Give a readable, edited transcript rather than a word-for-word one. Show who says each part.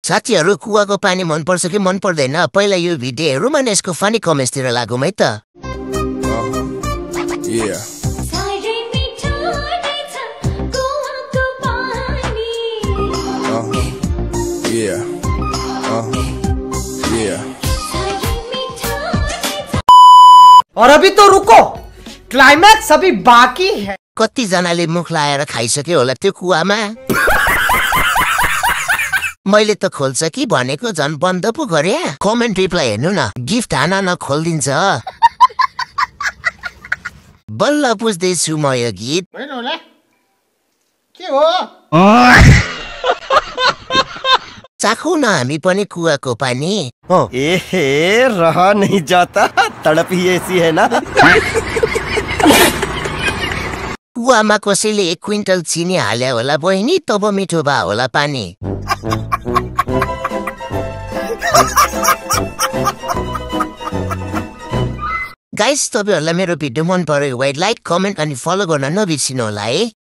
Speaker 1: साथीहरु कुवाको पानी मन पर्छ कि मन पर्दैन पहिला यो भिडियो हेरौँ अनि यसको फनी कमेन्ट्सतिर लागौँ है त
Speaker 2: और अभी तो रुको क्लाइमैक्स अभी बाकी है
Speaker 1: कति जनाले मुख लाएर खाइसक्यो होला त्यो कुवामा मैले त खोल्छ कि भनेको झन् बन्द पो गरे कमेन्ट रिप्लाई हेर्नु न गिफ्ट हाना खोलिदिन्छ बल्ल पुज्दैछु म यो गीत
Speaker 2: के हो
Speaker 1: चाखौ न हामी पनि कुवाको पानी
Speaker 3: एहे रहा नहीं जाता तड़प ही ऐसी है ना
Speaker 1: कुवामा कसैले 1 क्विन्टल चिनी हाल्या होला बहिनी तब मिठो भा होला पानी गाइस तपाईहरुलाई मेरो भिडियो मन पर्यो भए लाइक कमेन्ट अनि फलो गर्न नबिर्सिनु होला है